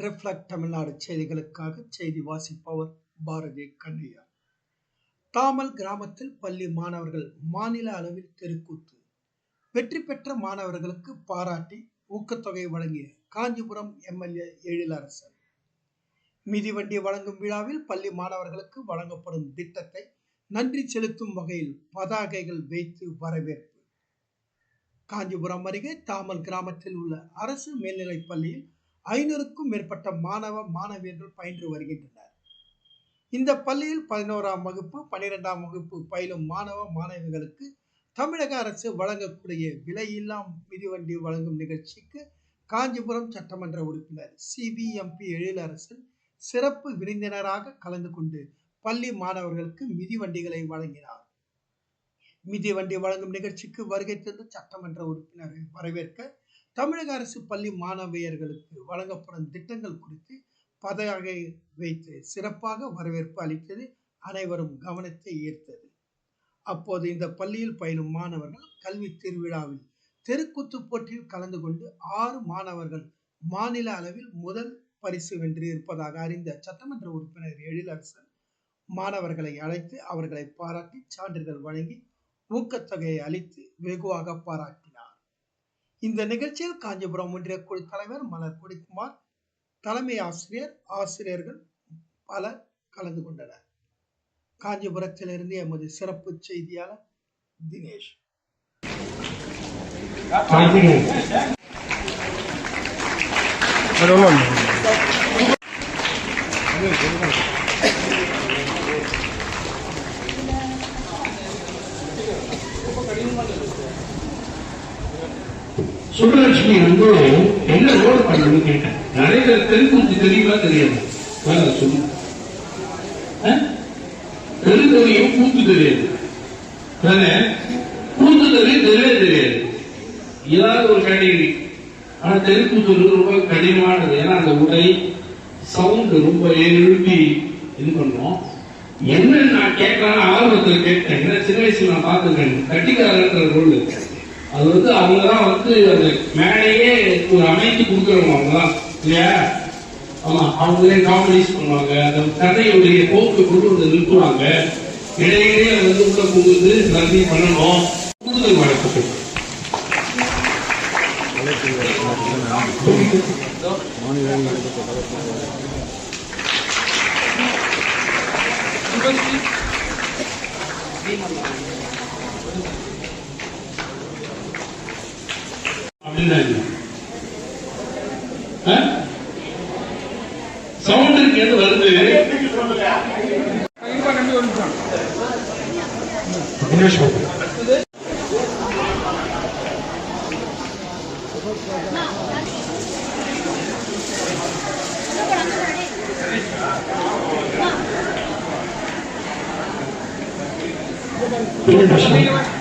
Reflect Tamil Nadu செய்திகளுக்காக செய்தி வாசிப்பவர் பாரதி கண்ணையா. தாமல் கிராமத்தில் பள்ளி மாணவர்கள் மாநில அளவில் தெருக்கூத்து. வெற்றி பெற்ற மாணவர்களுக்கு பாராட்டி ஊக்கத்தொகை வழங்கிய காஞ்சிபுரம் எம்எல்ஏ எழிலரசன். மிதிவண்டி வழங்கும் விழாவில் பள்ளி மாணவர்களுக்கு வழங்கப்படும் திட்டத்தை நன்றி செலுத்தும் வகையில் பதாகைகள் வைத்து வரவேற்பு. காஞ்சிபுரம் அருகே தாமல் கிராமத்தில் உள்ள அரசு மேல்நிலைப் பள்ளியில் 500க்கும் மேற்பட்ட மாணவ மாணவியர்கள் பயின்று வருகின்றனர். இந்த பள்ளியில் 11ஆம் வகுப்பு 12ஆம் வகுப்பு பயிலும் மாணவ மாணவிகளுக்கு தமிழக அரசு வழங்கக்கூடிய விலையில்லா மிதிவண்டி வழங்கும் நிகழ்ச்சிக்கு காஞ்சிபுரம் சட்டமன்ற உறுப்பினர் சிபிஎம்பி எழிலரசன் சிறப்பு விருந்தினராக கலந்து கொண்டு பள்ளி மாணவர்களுக்கு மிதிவண்டிகளை வழங்கினார். மிதிவண்டி வழங்கும் நிகழ்ச்சிக்கு வருகை தந்த சட்டமன்ற உறுப்பினரை வரவேற்க தமிழக அரசு பள்ளி மாணவியர்களுக்கு வழங்கப்படும் திட்டங்கள் குறித்து பதாகை வைத்து சிறப்பாக வரவேற்பு அளித்தது அனைவரும் கவனத்தை ஈர்த்தது. அப்போது இந்த பள்ளியில் பயிலும் மாணவர்கள் கல்வி திருவிழாவில் தெருக்கூத்து போட்டியில் கலந்து கொண்டு 6 மாணவர்கள் மாநில அளவில் முதல் பரிசு வென்று இருப்பதாக அறிந்த சட்டமன்ற உறுப்பினர் எழிலரசன் மாணவர்களை அழைத்து அவர்களை பாராட்டி சான்றிதழ் வழங்கி ஊக்கத்தொகையை அளித்து வெகுவாக பாராட்டினார். இந்த நிகழ்ச்சியில் காஞ்சிபுரம் ஒன்றிய குழு தலைவர் மலர் கொடிக்குமார், தலைமை ஆசிரியர், ஆசிரியர்கள் பலர் கலந்து கொண்டனர். காஞ்சிபுரத்திலிருந்து எமது சிறப்பு செய்தியாளர் தினேஷ். சுடலட்சுமி என்ன ரோல் பண்ணு கேட்டேன். நிறைய பேர் தெருக்கூத்து தெரியுமா தெரியாது. சொல்லு தெருத்தொழியும் கூத்து தெரியாது. கூத்து தெரியவே தெரியாது. ஏதாவது ஒரு கேட்டகரி. ஆனா தெருக்கூத்து ரொம்ப கடினமானது. ஏன்னா அந்த உடை சவுண்ட் ரொம்ப எழுப்பி இது பண்ணுவோம். என்ன நான் கேட்கலான்னு ஆர்வத்தில் கேட்டேன். ஏன்னா சின்ன வயசுல நான் பார்த்துருக்கேன். கட்டிக்காரன்ற ரோல் அது அவங்கதான் அந்த மேடையே ஒரு அமைத்து கொடுக்குறவங்க அவங்கதான் இல்லையா? ஆமா, அவங்களே காமெடிஸ் பண்ணுவாங்க. அந்த கதையுடைய போக்கு கொண்டு வந்து நிறுத்துவாங்க. இடையிலே உள்ள புகுந்து எல்லாத்தையும் பண்ணணும். கூடுதல் வழக்கு சவுண்ட் இருக்கு வருது. Gracias.